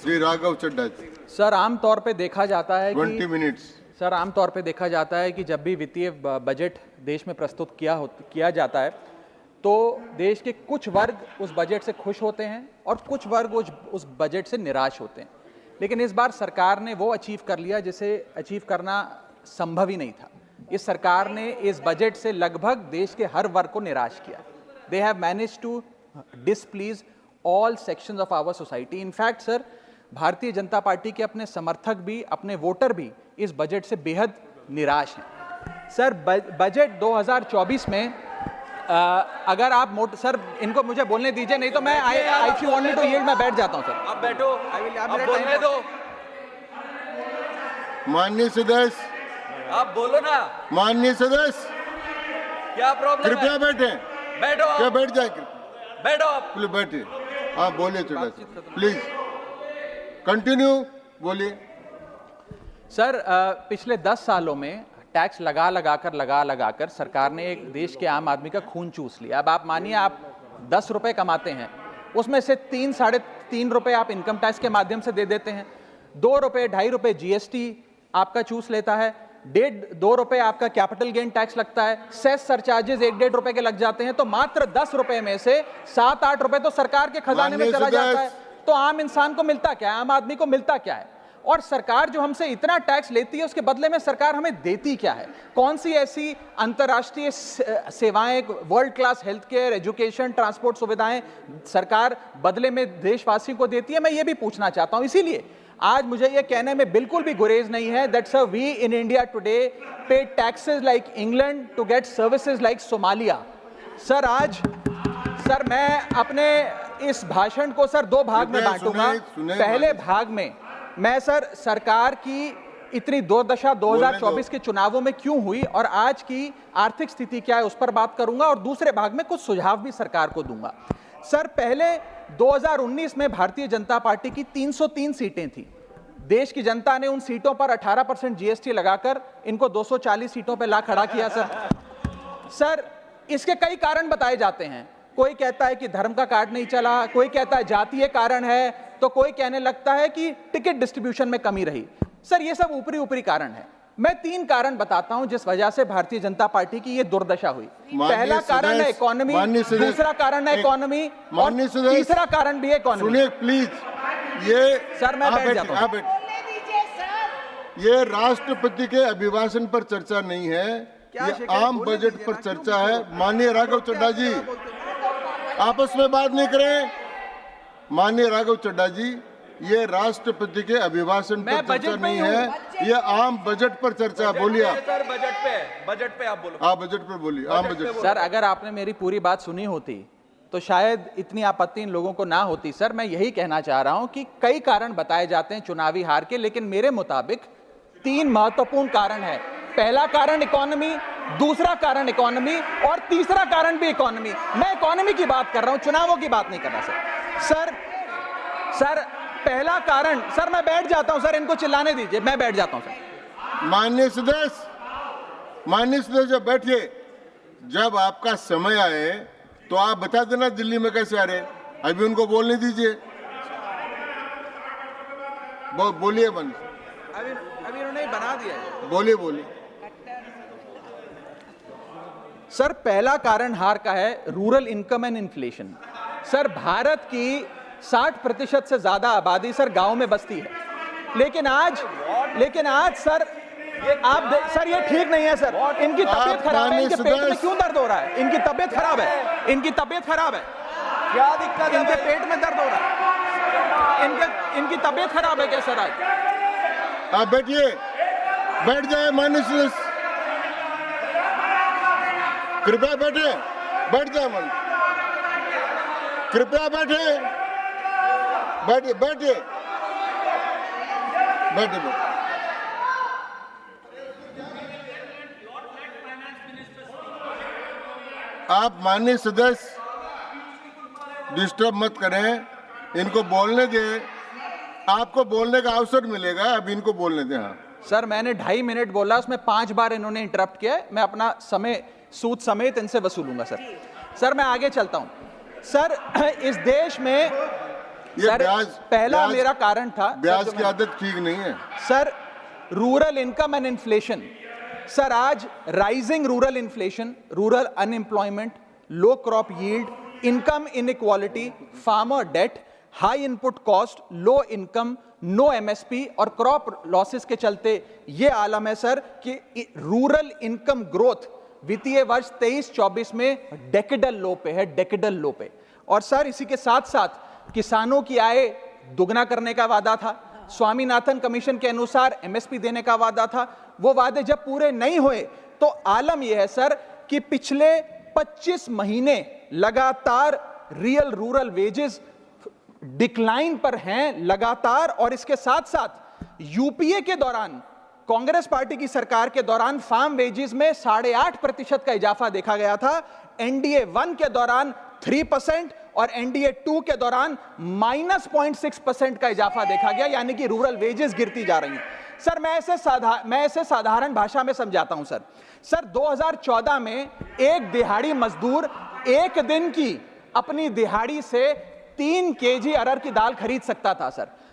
श्री राघव चड्ढा जी। Sir आमतौर पे देखा जाता है 20 मिनट्स। सर आमतौर पे देखा जाता है कि जब भी वित्तीय बजट देश में प्रस्तुत किया जाता है तो देश के कुछ वर्ग उस बजट से खुश होते हैं और कुछ वर्ग उस बजट से निराश होते हैं। लेकिन इस बार सरकार ने वो अचीव कर लिया जिसे अचीव करना संभव ही नहीं था। इस सरकार ने इस बजट से लगभग देश के हर वर्ग को निराश किया। They have managed to displease all sections of our society. In fact sir, Bharatiya Janata party के अपने समर्थक भी, अपने वोटर भी इस बजट से बेहद निराश हैं। सर बजट 2024 में अगर आप सर इनको मुझे बोलने दीजिए, नहीं तो मैं if you want me to yield मैं बैठ जाता हूं सर। आप बैठो, आप बोलने दो। माननीय सदस्य, आप बोलो ना। माननीय सदस्य, क्या प्रॉब्लम है? कृपया बैठे। बैठो आप। क्या बैठ जाए? बैठो आप। प्लीज बैठिए। आप बोलिए चड्ढा जी, प्लीज कंटिन्यू बोलिए। सर पिछले 10 सालों में टैक्स लगा कर सरकार ने एक देश के आम आदमी का खून चूस लिया। अब आप मानिए, आप 10 रुपए कमाते हैं, उसमें से 3 साढ़े 3 रुपए आप इनकम टैक्स के माध्यम से दे देते हैं, 2 रुपए 2.5 रुपए जीएसटी आपका चूस लेता है, 1.5-2 रुपए आपका कैपिटल गेन टैक्स लगता है, सेस सरचार्जेस 1-1.5 रुपए के लग जाते हैं, तो मात्र 10 रुपए में से 7-8 रुपए तो सरकार के खजाने में चला जाता है। तो आम इंसान को मिलता क्या है, आम आदमी को मिलता क्या है? और सरकार जो हमसे इतना टैक्स लेती है उसके बदले में सरकार हमें देती क्या है? कौन सी ऐसी अंतर्राष्ट्रीय सेवाएं, world class health care, education, transport सुविधाएं सरकार बदले में देशवासियों को देती है? मैं ये भी पूछना चाहता हूं। इसीलिए आज मुझे ये कहने में बिल्कुल भी गुरेज नहीं है that sir we in India today pay taxes like England to get services like Somalia. Sir आज सर मैं अपने इस भाषण को सर 2 भाग में बांटूंगा। पहले भाग में मैं सर सरकार की इतनी दुर्दशा 2024 के चुनावों में क्यों हुई और आज की आर्थिक स्थिति क्या है उस पर बात करूंगा, और दूसरे भाग में कुछ सुझाव भी सरकार को दूंगा। सर पहले 2019 में भारतीय जनता पार्टी की 303 सीटें थी। देश की जनता ने उन सीटों पर 18% जीएसटी लगाकर इनको 240 सीटों पर ला खड़ा किया। सर इसके कई कारण बताए जाते हैं। कोई कहता है कि धर्म का कार्ड नहीं चला, कोई कहता है जातीय कारण है, तो कोई कहने लगता है कि टिकट डिस्ट्रीब्यूशन में कमी रही। सर ये सब ऊपरी कारण है। मैं 3 कारण बताता हूं जिस वजह से भारतीय जनता पार्टी की ये दुर्दशा हुई। पहला कारण है इकोनॉमी, दूसरा कारण है इकोनॉमी, और तीसरा कारण भी है इकोनॉमी। सुनिए प्लीज, ये सर मैं बैठ जाता हूं। ये राष्ट्रपति के अभिभाषण पर चर्चा नहीं है, ये आम बजट पर चर्चा है। माननीय राघव चड्ढा जी आपस में बात नहीं करें। माननीय राघव चड्ढा जी, ये राष्ट्रपति के अभिभाषण पर चर्चा नहीं है, ये आम बजट पर चर्चा। बोलिए आप सर। बजट पे आप बोलो। आप बजट पर बोलिए, आम बजट। सर अगर आपने मेरी पूरी बात सुनी होती तो शायद इतनी आपत्ति इन लोगों को ना होती। सर मैं यही कहना चाह रहा हूं कि कई कारण बताए जाते हैं चुनावी हार के, लेकिन मेरे मुताबिक 3 महत्वपूर्ण कारण है। पहला कारण इकोनॉमी, दूसरा कारण इकोनॉमी, और तीसरा कारण भी इकोनॉमी। मैं इकोनॉमी की बात कर रहा हूं, चुनावों की बात नहीं कर रहा। सर पहला कारण, सर मैं बैठ जाता हूं सर, इनको चिल्लाने दीजिए, मैं बैठ जाता हूं सर। माननीय सदस्य बैठिए। जब आपका समय आए तो आप बता देना दिल्ली में कैसे आ रहे, अभी उनको बोलने दीजिए। बोलिए बंद। अभी उन्होंने बना दिया है। बोलिए। सर पहला कारण हार का है rural income and inflation. Sir Bharat की 60% से ज्यादा आबादी सर गांव में बसती है, लेकिन आज सर सर ये ठीक नहीं है सर। इनकी तबीयत खराब है, इनके पेट में क्यों दर्द हो रहा है? इनकी तबीयत खराब है, इनकी तबीयत खराब है। क्या दिक्कत है? इनके पेट में दर्द हो रहा है, इनकी तबीयत खराब है क्या सर? आज आप बैठिए, बैठ जाए। माननीय सदस्य कृपया बैठे, बैठ जाए। मन कृपया बैठे, बैठिए। आप माननीय सदस्य डिस्टर्ब मत करें, इनको बोलने दें। आपको बोलने का अवसर मिलेगा, अभी इनको बोलने दें। हाँ सर मैंने 2.5 मिनट बोला, उसमें 5 बार इन्होंने इंटरप्ट किया है। मैं अपना समय सूद समेत इनसे वसूलूंगा सर। मैं आगे चलता हूं। सर इस देश में ये सर, पहला मेरा कारण था ब्याज की आदत ठीक नहीं है sir. Rural income and inflation sir, आज rising rural inflation, rural unemployment, low crop yield, income inequality, farmer debt, high input cost, low income, no MSP और क्रॉप लॉसेस के चलते ये आलम है सर कि रूरल इनकम ग्रोथ वित्तीय वर्ष 23-24 में डेकेडल लो पे है, डेकेडल लो पे। और सर इसी के साथ साथ किसानों की आय दुगना करने का वादा था, स्वामीनाथन कमीशन के अनुसार एमएसपी देने का वादा था, वो वादे जब पूरे नहीं हुए तो आलम यह है सर कि पिछले 25 महीने लगातार रियल रूरल वेजेस डिक्लाइन पर हैं लगातार। और इसके साथ साथ यूपीए के दौरान, कांग्रेस पार्टी की सरकार के दौरान फार्म वेजेस में 8.5% का इजाफा देखा गया था, एनडीए 1 के दौरान 3% और एनडीए 2 के दौरान -0.6% का इजाफा देखा गया, यानी कि रूरल वेजेस गिरती जा रही हैं। सर मैं ऐसे साधारण भाषा में समझाता हूं सर 2014 में एक दिहाड़ी मजदूर एक दिन की अपनी दिहाड़ी से 3 केजी अरहर की दाल खरीद सकता था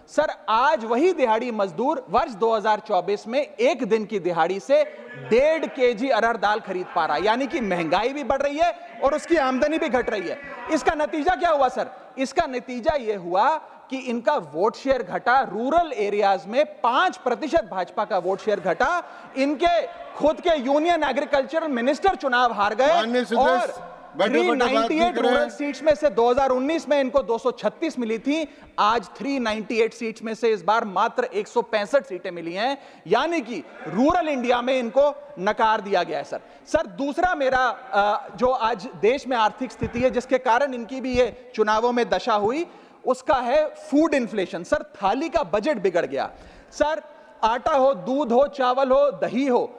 सर आज वही दिहाड़ी मजदूर वर्ष 2024 में एक दिन की दिहाड़ी से 1.5 केजी अरहर दाल खरीद पा रहा है, यानी कि महंगाई भी बढ़ रही है और उसकी आमदनी भी घट रही है। इसका नतीजा क्या हुआ सर? इसका नतीजा यह हुआ कि इनका वोट शेयर घटा, रूरल एरियाज में 5% भाजपा का वोट शेयर घटा, इनके खुद के यूनियन एग्रीकल्चरल मिनिस्टर चुनाव हार गए और 398 रूरल सीट्स में से 2019 में इनको 236 मिली थी, आज 398 सीट्स में से इस बार मात्र 165 सीटें मिली हैं, यानी कि रूरल इंडिया में इनको नकार दिया गया है सर दूसरा मेरा जो आज देश में आर्थिक स्थिति है जिसके कारण इनकी भी ये चुनावों में दशा हुई, उसका है फूड इन्फ्लेशन। सर थाली का बजट बिगड़ गया सर, आटा हो, दूध हो, चावल हो, दही हो,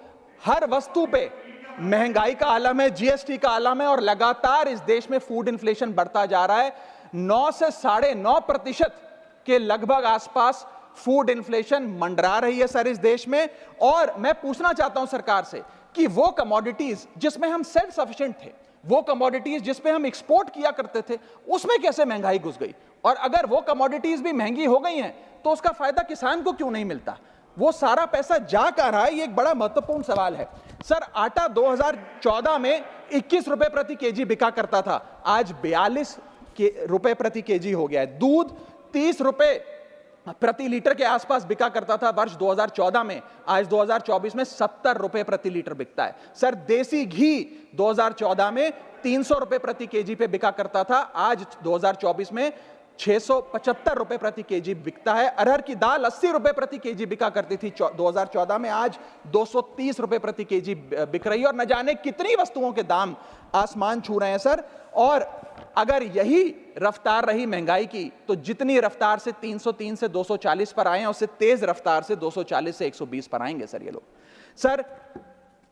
हर वस्तु पे महंगाई का आलम है, जीएसटी का आलम है और लगातार इस देश में फूड इन्फ्लेशन बढ़ता जा रहा है। 9 से 9.5% के लगभग आसपास फूड इन्फ्लेशन मंडरा रही है सर इस देश में। और मैं पूछना चाहता हूं सरकार से कि वो कमोडिटीज जिसमें हम सेल्फ सफिशिएंट थे, वो कमोडिटीज जिसमें हम एक्सपोर्ट किया करते थे, उसमें कैसे महंगाई घुस गई? और अगर वो कमोडिटीज भी महंगी हो गई हैं तो उसका फायदा किसान को क्यों नहीं मिलता? वो सारा पैसा जा कहां रहा है? ये एक बड़ा महत्वपूर्ण सवाल है सर। आटा 2014 में 21 रुपए प्रति केजी बिका करता था, आज 42 रुपए प्रति केजी हो गया है। दूध 30 रुपए प्रति लीटर के आसपास बिका करता था वर्ष 2014 में, आज 2024 में 70 रुपए प्रति लीटर बिकता है सर। देसी घी 2014 में 300 रुपए प्रति केजी पे बिका करता था, आज 2024 में 675 रुपए प्रति केजी बिकता है। अरहर की दाल 80 रुपए प्रति केजी बिका करती थी 2014 में, आज 230 रुपए प्रति केजी बिक रही है और न जाने कितनी वस्तुओं के दाम आसमान छू रहे हैं सर। और अगर यही रफ्तार रही महंगाई की तो जितनी रफ्तार से 303 से 240 पर आए हैं उससे तेज रफ्तार से 240 से 120 पर आएंगे सर ये लोग। Sir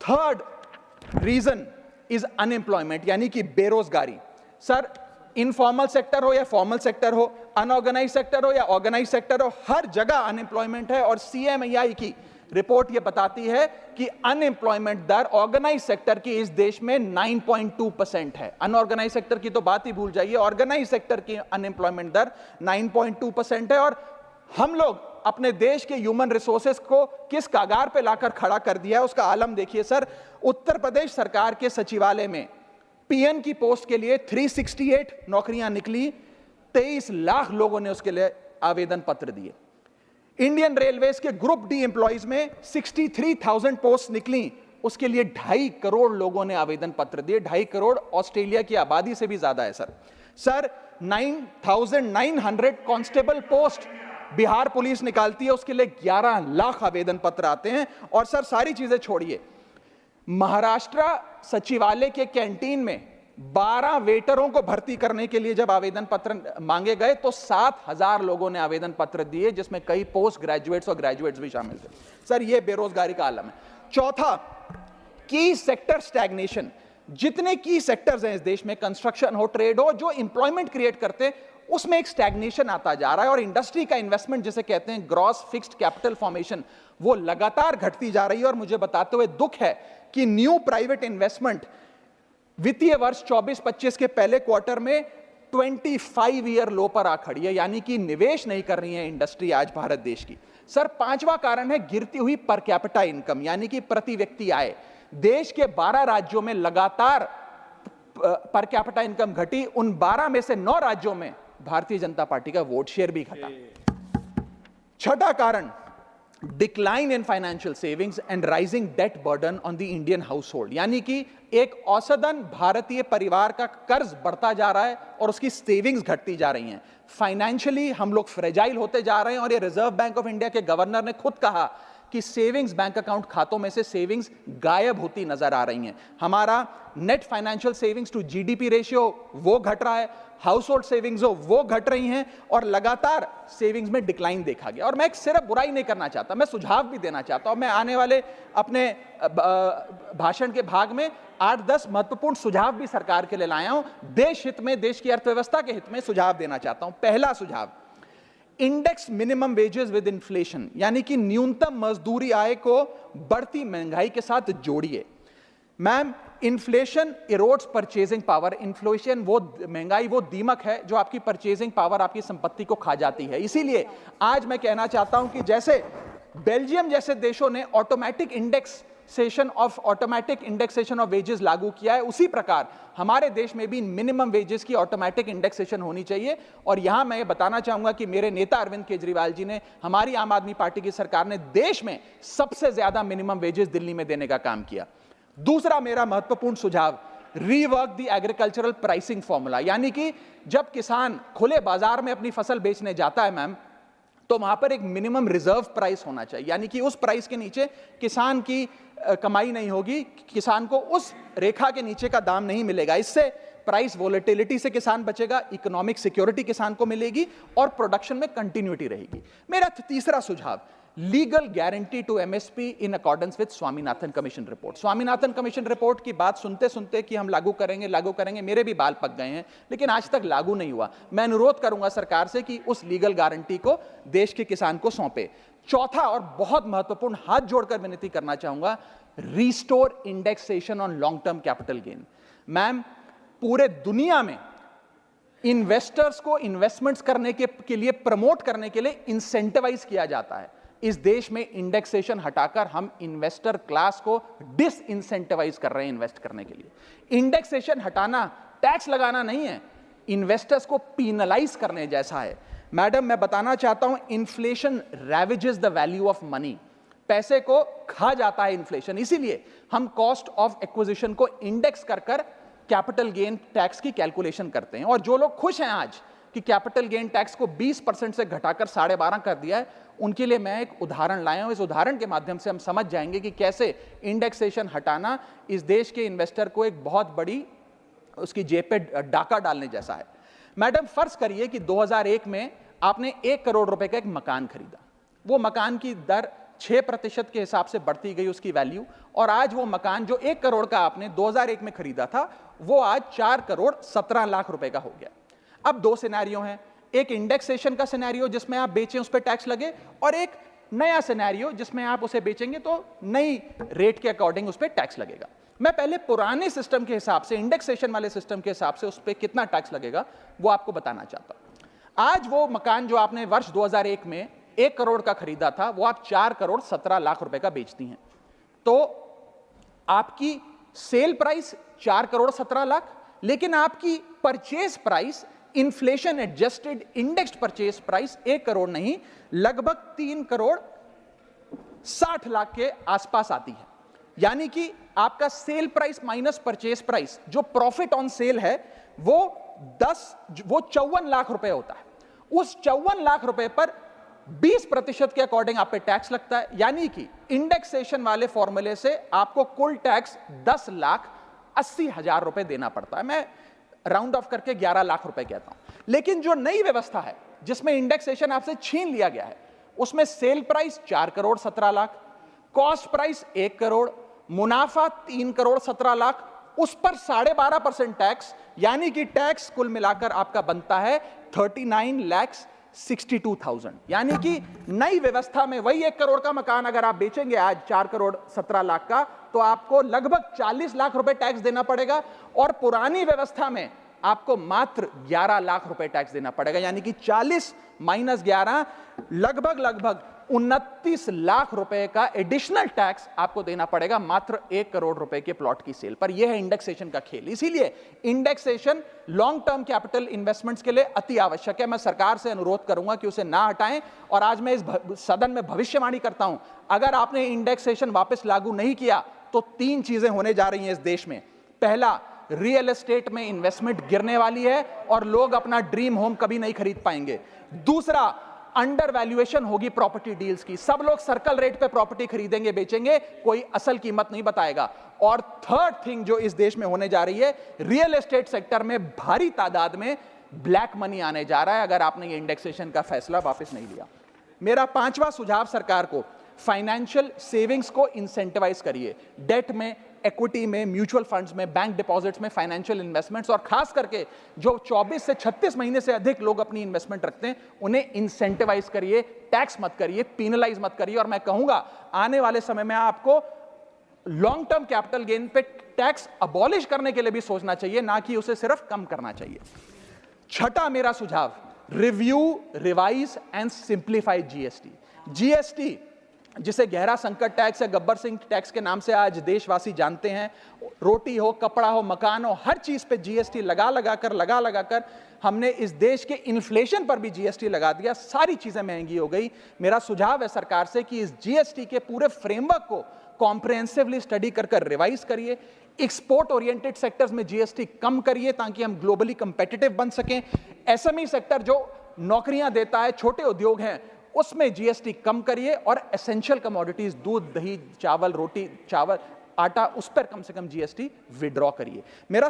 third reason is unemployment, यानी कि बेरोजगारी। सर इनफॉर्मल सेक्टर हो या फॉर्मल सेक्टर हो, अनऑर्गेनाइज सेक्टर हो या ऑर्गेनाइज सेक्टर हो, हर जगह अनएम्प्लॉयमेंट है। और सीएमआई की रिपोर्ट यह बताती है कि अनएम्प्लॉयमेंट दर ऑर्गेनाइज सेक्टर की इस देश में 9.2% है। अनऑर्गेनाइज सेक्टर की तो बात ही भूल जाइए, ऑर्गेनाइज सेक्टर की अनएम्प्लॉयमेंट दर 9.2% है। और हम लोग अपने देश के ह्यूमन रिसोर्सेस को किस कागार पे लाकर खड़ा कर दिया है उसका आलम देखिए सर। उत्तर प्रदेश सरकार के सचिवालय में पीएन की पोस्ट के लिए 368 नौकरियां निकली, 23 लाख लोगों ने उसके लिए आवेदन पत्र दिए। इंडियन रेलवेज के ग्रुप डी एम्प्लॉइज में 63,000 पोस्ट निकली, उसके लिए 2.5 करोड़ लोगों ने आवेदन पत्र दिए। 2.5 करोड़ ऑस्ट्रेलिया की आबादी से भी ज्यादा है sir 9,900 constable post Bihar police निकालती है, उसके लिए 11 लाख आवेदन पत्र आते हैं। और सर सारी चीजें छोड़िए, महाराष्ट्र सचिवालय के कैंटीन में 12 वेटरों को भर्ती करने के लिए जब आवेदन पत्र मांगे गए तो 7,000 लोगों ने आवेदन पत्र दिए, जिसमें कई पोस्ट ग्रेजुएट्स और ग्रेजुएट्स भी शामिल थे। सर यह बेरोजगारी का आलम है। चौथा, की सेक्टर स्टैग्नेशन। जितने की सेक्टर्स हैं इस देश में, कंस्ट्रक्शन हो, ट्रेड हो, जो इंप्लॉयमेंट क्रिएट करते उसमें एक स्टैग्नेशन आता जा रहा है। और इंडस्ट्री का इन्वेस्टमेंट जिसे कहते हैं ग्रॉस फिक्स्ड कैपिटल फॉर्मेशन, वो लगातार घटती जा रही है। और मुझे बताते हुए दुख है कि न्यू प्राइवेट इन्वेस्टमेंट वित्तीय वर्ष 24-25 के पहले क्वार्टर में 25 ईयर लो पर आ खड़ी है, यानी कि निवेश नहीं कर रही है इंडस्ट्री आज भारत देश की। सर, पांचवा कारण है गिरती हुई पर कैपिटा इनकम, यानी कि प्रति व्यक्ति आय। देश के 12 राज्यों में लगातार पर कैपिटा इनकम घटी, उन 12 में से 9 राज्यों में भारतीय जनता पार्टी का वोट शेयर भी घटा। छठा कारण, decline in financial savings and rising debt burden on the Indian household, यानी कि एक औसतन भारतीय परिवार का कर्ज बढ़ता जा रहा है और उसकी सेविंग्स घटती जा रही हैं। फाइनेंशियली हम लोग फ्रेजाइल होते जा रहे हैं, और ये रिजर्व बैंक ऑफ इंडिया के गवर्नर ने खुद कहा कि सेविंग्स बैंक अकाउंट खातों में से सेविंग्स गायब होती नजर आ रही हैं। हमारा net financial savings to GDP ratio वो घट रहा है, हाउस होल्ड सेविंग्स वो घट रही हैं, और लगातार सेविंग्स में डिक्लाइन देखा गया। और मैं एक सिर्फ बुराई नहीं करना चाहता, मैं सुझाव भी देना चाहता हूं। मैं आने वाले अपने भाषण के भाग में 8-10 महत्वपूर्ण सुझाव भी सरकार के लिए लाया हूं। देश हित में, देश की अर्थव्यवस्था के हित में सुझाव देना चाहता हूं। पहला सुझाव, index minimum wages with inflation, यानी कि न्यूनतम मजदूरी आय को बढ़ती महंगाई के साथ जोड़िए। Ma'am, inflation erodes purchasing power. Inflation वो महंगाई वो दीमक है जो आपकी परचेजिंग पावर, आपकी संपत्ति को खा जाती है। इसीलिए आज मैं कहना चाहता हूं कि जैसे बेल्जियम जैसे देशों ने ऑटोमेटिक इंडेक्सेशन ऑफ वेजेस लागू किया है, उसी प्रकार हमारे देश में भी मिनिमम वेजेस की ऑटोमेटिक इंडेक्सेशन होनी चाहिए। और यहां मैं ये बताना चाहूंगा कि मेरे नेता अरविंद केजरीवाल जी ने, हमारी आम आदमी पार्टी की सरकार ने देश में सबसे ज्यादा मिनिमम वेजेस दिल्ली में देने का काम किया। दूसरा मेरा महत्वपूर्ण सुझाव, rework the agricultural pricing formula, यानी कि जब किसान खुले बाजार में अपनी फसल बेचने जाता है मैम, तो वहां पर एक मिनिमम रिजर्व प्राइस होना चाहिए, यानी कि उस प्राइस के नीचे किसान की कमाई नहीं होगी, किसान को उस रेखा के नीचे का दाम नहीं मिलेगा। इससे प्राइस वोलेटिलिटी से किसान बचेगा, इकोनॉमिक सिक्योरिटी किसान को मिलेगी और प्रोडक्शन में कंटिन्यूटी रहेगी। मेरा तीसरा सुझाव, legal guarantee to MSP in accordance with Swaminathan commission report. Swaminathan commission report की बात सुनते सुनते कि हम लागू करेंगे, मेरे भी बाल पक गए हैं, लेकिन आज तक लागू नहीं हुआ। मैं अनुरोध करूंगा सरकार से कि उस लीगल गारंटी को देश के किसान को सौंपे। चौथा और बहुत महत्वपूर्ण, हाथ जोड़कर विनती करना चाहूंगा, restore indexation on long term capital gain. Ma'am, पूरे दुनिया में इन्वेस्टर्स को इन्वेस्टमेंट्स करने के लिए प्रमोट करने के लिए इंसेंटिवाइज किया जाता है। इस देश में इंडेक्सेशन हटाकर हम इन्वेस्टर क्लास को डिसइंसेंटिवाइज कर रहे हैं इन्वेस्ट करने के लिए। इंडेक्सेशन हटाना टैक्स लगाना नहीं है, इन्वेस्टर्स को पीनलाइज करने जैसा है। मैडम, मैं बताना चाहता हूं, inflation ravages the value of money. पैसे को खा जाता है इन्फ्लेशन, इसीलिए हम कॉस्ट ऑफ एक्विजिशन को इंडेक्स कर कैपिटल गेन टैक्स की कैलकुलेशन करते हैं। और जो लोग खुश हैं आज कि कैपिटल गेन टैक्स को 20% से घटाकर 12.5 कर दिया है, उनके लिए मैं एक उदाहरण लाया हूं। इस उदाहरण के माध्यम से हम समझ जाएंगे कि कैसे इंडेक्सेशन हटाना इस देश के इन्वेस्टर को एक बहुत बड़ी उसकी जेब पे डाका डालने जैसा है। मैडम, फर्ज करिए कि 2001 में आपने 1 करोड़ रुपए का एक मकान खरीदा। वो मकान की दर 6% के हिसाब से बढ़ती गई उसकी वैल्यू, और आज वो मकान जो 1 करोड़ का आपने 2001 में खरीदा था, वो आज 4 करोड़ 17 लाख रुपए का हो गया। अब 2 सिनेरियो हैं, एक इंडेक्सेशन का सिनेरियो जिसमें आप बेचें उस पर टैक्स लगे, और एक नया सिनेरियो जिसमें आप उसे बेचेंगे तो नई रेट के अकॉर्डिंग उस पर टैक्स लगेगा। मैं पहले पुराने सिस्टम के हिसाब से, इंडेक्सेशन वाले सिस्टम के हिसाब से उस पर कितना टैक्स लगेगा वो आपको बताना चाहता हूं। आज वो मकान जो आपने वर्ष 2001 में 1 करोड़ का खरीदा था, वो आप 4 करोड़ 17 लाख रुपए का बेचती हैं, तो आपकी सेल प्राइस 4 करोड़ 17 लाख, लेकिन आपकी purchase price, inflation adjusted indexed purchase price 1 crore नहीं, लगभग 3 करोड़ 60 लाख के आसपास आती है। यानी कि आपका sale price minus purchase price, जो प्रॉफिट ऑन सेल है, वो 54 लाख रुपए होता है। उस 54 लाख रुपए पर 20% के अकॉर्डिंग आप पे टैक्स लगता है। यानी कि इंडेक्सेशन वाले फॉर्मूले से आपको कुल टैक्स 10,80,000 रुपए देना पड़ता है। मैं राउंड ऑफ करके 11 लाख रुपए कहता हूं। लेकिन जो नई व्यवस्था है जिसमें इंडेक्सेशन आपसे छीन लिया गया है, उसमें sale price 4 crore 17 lakh, cost price 1 crore, मुनाफा 3 करोड़ 17 लाख, उस पर 12.5% टैक्स, यानी कि टैक्स कुल मिलाकर आपका बनता है 39,62,000। यानी कि नई व्यवस्था में वही 1 करोड़ का मकान अगर आप बेचेंगे आज 4 करोड़ 17 लाख का, तो आपको लगभग 40 लाख रुपए टैक्स देना पड़ेगा। और पुरानी व्यवस्था में आपको मात्र 11 लाख रुपए टैक्स देना पड़ेगा, यानी कि 40 माइनस 11 लगभग 29 लाख रुपए का एडिशनल टैक्स आपको देना पड़ेगा मात्र 1 करोड़ रुपए के प्लॉट की सेल पर। यह है इंडेक्सेशन का खेल। इसीलिए indexation long term capital investments के लिए अति आवश्यक है। मैं सरकार से अनुरोध करूंगा कि उसे ना हटाएं, और आज मैं इस सदन में भविष्यवाणी करता हूं, अगर आपने इंडेक्सेशन वापस लागू नहीं किया तो 3 चीजें होने जा रही हैं इस देश में। पहला, रियल एस्टेट में इन्वेस्टमेंट गिरने वाली है और लोग अपना ड्रीम होम कभी नहीं खरीद पाएंगे। दूसरा, अंडर वैल्यूएशन होगी प्रॉपर्टी डील्स की, सब लोग सर्कल रेट पे प्रॉपर्टी खरीदेंगे बेचेंगे, कोई असल कीमत नहीं बताएगा। और थर्ड थिंग जो इस देश में होने जा रही है, रियल एस्टेट सेक्टर में भारी तादाद में ब्लैक मनी आने जा रहा है अगर आपने ये इंडेक्सेशन का फैसला वापस नहीं लिया। मेरा 5वां सुझाव सरकार को, फाइनेंशियल सेविंग्स को इंसेंटिवाइज करिए। डेट में, इक्विटी में, म्यूचुअल फंड्स में, बैंक डिपॉजिट्स में फाइनेंशियल इन्वेस्टमेंट्स, और खास करके जो 24 से 36 महीने से अधिक लोग अपनी इन्वेस्टमेंट रखते हैं उन्हें इंसेंटिवाइज करिए, टैक्स मत करिए, पेनलाइज मत करिए। और मैं कहूंगा आने वाले समय में आपको लॉन्ग टर्म कैपिटल गेन पे टैक्स अबॉलिश करने के लिए भी सोचना चाहिए, ना कि उसे सिर्फ कम करना चाहिए। छठा मेरा सुझाव, review, revise and simplify GST. GST जिसे गहरा संकट टैक्स या गब्बर सिंह टैक्स के नाम से आज देशवासी जानते हैं, रोटी हो, कपड़ा हो, मकान हो, हर चीज पे जीएसटी लगा कर हमने इस देश के इन्फ्लेशन पर भी जीएसटी लगा दिया, सारी चीजें महंगी हो गई। मेरा सुझाव है सरकार से कि इस जीएसटी के पूरे फ्रेमवर्क को कॉम्प्रिहेंसिवली स्टडी कर रिवाइज करिए। एक्सपोर्ट ओरिएंटेड सेक्टर्स में जीएसटी कम करिए ताकि हम ग्लोबली कंपेटिटिव बन सकें। एसएमई सेक्टर जो नौकरियां देता है, छोटे उद्योग हैं, उसमें जीएसटी कम करिए। और एसेंशियल कमोडिटीज, दूध, दही, चावल, रोटी, चावल, आटा, उस पर कम से कम जीएसटी विड्रॉ करिए। मेरा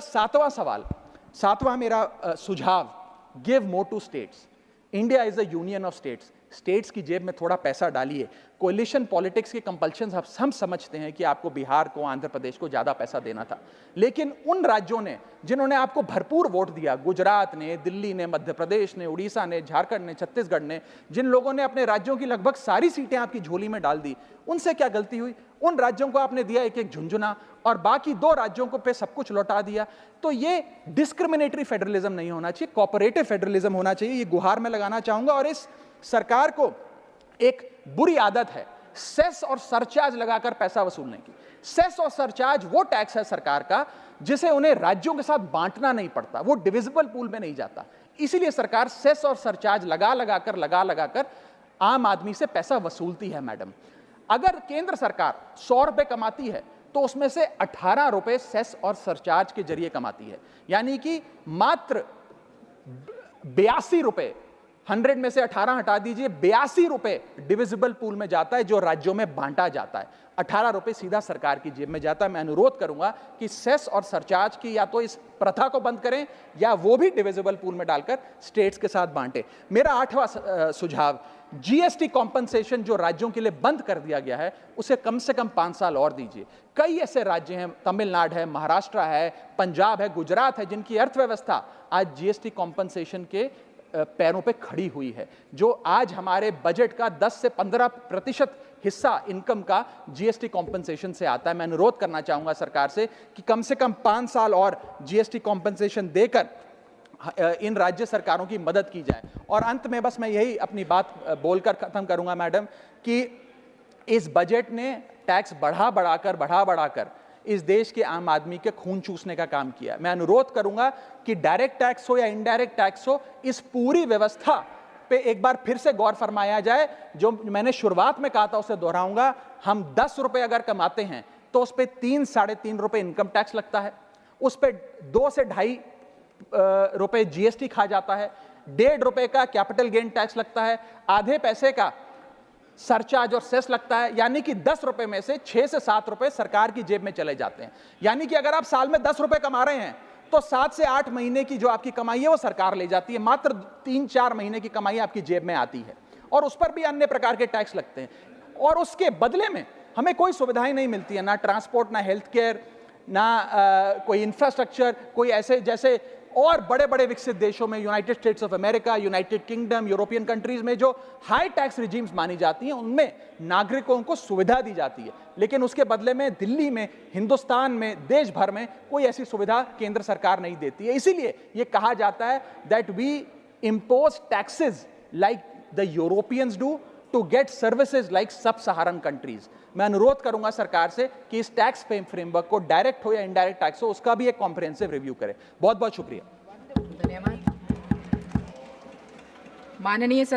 7वां मेरा सुझाव, give more to states. India is a union of states. States की जेब में थोड़ा पैसा डालिए। कोलिशन पॉलिटिक्स के कंपल्शन हम समझते हैं कि आपको बिहार को, आंध्र प्रदेश को ज्यादा पैसा देना था, लेकिन उन राज्यों ने जिन्होंने आपको भरपूर वोट दिया, गुजरात ने, दिल्ली ने, मध्य प्रदेश ने, उड़ीसा ने, झारखंड ने, छत्तीसगढ़ ने, जिन लोगों ने अपने राज्यों की लगभग सारी सीटें आपकी झोली में डाल दी, उनसे क्या गलती हुई? उन राज्यों को आपने दिया एक एक झुंझुना और बाकी 2 राज्यों को पे सब कुछ लौटा दिया। तो ये डिस्क्रिमिनेटरी फेडरलिज्म नहीं होना चाहिए, कोऑपरेटिव फेडरलिज्म होना चाहिए। ये गुहार में लगाना चाहूंगा। और इस सरकार को एक बुरी आदत है सेस और सरचार्ज लगाकर पैसा वसूलने की। सेस और सरचार्ज वो टैक्स है सरकार का जिसे उन्हें राज्यों के साथ बांटना नहीं पड़ता, वो डिविजिबल पूल में नहीं जाता। इसीलिए सरकार सेस और सरचार्ज लगा कर आम आदमी से पैसा वसूलती है। मैडम, अगर केंद्र सरकार 100 रुपए कमाती है तो उसमें से 18 रुपए सेस और सरचार्ज के जरिए कमाती है, यानी कि मात्र 82 रुपए, 100 में से 18 हटा दीजिए, 82 रुपए डिविजिबल पूल में जाता है जो राज्यों में बांटा जाता है। 18 रुपए सीधा सरकार की जेब में जाता है। मैं अनुरोध करूंगा कि सेस और सरचार्ज की या तो इस प्रथा को बंद करें या वो भी डिविजिबल पूल में डालकर स्टेट्स के साथ बांटे। मेरा 8वां सुझाव, जीएसटी कॉम्पनसेशन जो राज्यों के लिए बंद कर दिया गया है उसे कम से कम 5 साल और दीजिए। कई ऐसे राज्य हैं, तमिलनाडु है, महाराष्ट्र है, पंजाब है, गुजरात है, जिनकी अर्थव्यवस्था आज जीएसटी कॉम्पनसेशन के पैरों पे खड़ी हुई है, जो आज हमारे बजट का 10 से 15% हिस्सा इनकम का जीएसटी कॉम्पनसेशन से आता है। मैं अनुरोध करना चाहूंगा सरकार से कि कम से कम 5 साल और जीएसटी कॉम्पनसेशन देकर इन राज्य सरकारों की मदद की जाए। और अंत में बस मैं यही अपनी बात बोलकर खत्म करूंगा मैडम, कि इस बजट ने टैक्स बढ़ा बढ़ाकर इस देश के आम आदमी के खून चूसने का काम किया। मैं अनुरोध करूंगा कि डायरेक्ट टैक्स हो या इनडायरेक्ट टैक्स हो, इस पूरी व्यवस्था पे एक बार फिर से गौर फरमाया जाए। जो मैंने शुरुआत में कहा था उसे दोहराऊंगा, हम 10 रुपए अगर कमाते हैं तो उस पर 3-3.5 रुपए इनकम टैक्स लगता है, उस पर 2 से 2.5 रुपए जीएसटी खा जाता है, 1.5 रुपए का कैपिटल गेन टैक्स लगता है, आधे पैसे का सरचार्ज और सेस लगता है, यानी कि 10 रुपए में से 6 से 7 रुपए सरकार की जेब में चले जाते हैं। यानी कि अगर आप साल में 10 रुपए कमा रहे हैं तो 7 से 8 महीने की जो आपकी कमाई है वो सरकार ले जाती है, मात्र 3-4 महीने की कमाई आपकी जेब में आती है, और उस पर भी अन्य प्रकार के टैक्स लगते हैं। और उसके बदले में हमें कोई सुविधाएं नहीं मिलती है, ना ट्रांसपोर्ट, ना हेल्थ केयर, ना कोई इंफ्रास्ट्रक्चर, कोई ऐसे जैसे और बड़े बड़े विकसित देशों में, United states of America, United kingdom, European countries में जो हाई टैक्स रिजीम्स मानी जाती हैं, उनमें नागरिकों को सुविधा दी जाती है, लेकिन उसके बदले में दिल्ली में, हिंदुस्तान में, देश भर में कोई ऐसी सुविधा केंद्र सरकार नहीं देती है। इसीलिए यह कहा जाता है that we impose taxes like the Europeans do to get services like sub-Saharan countries। मैं अनुरोध करूंगा सरकार से कि इस टैक्स फ्रेमवर्क को डायरेक्ट हो या इनडायरेक्ट टैक्स हो, उसका भी एक कॉम्प्रिहेंसिव रिव्यू करें। बहुत बहुत शुक्रिया। धन्यवाद। माननीय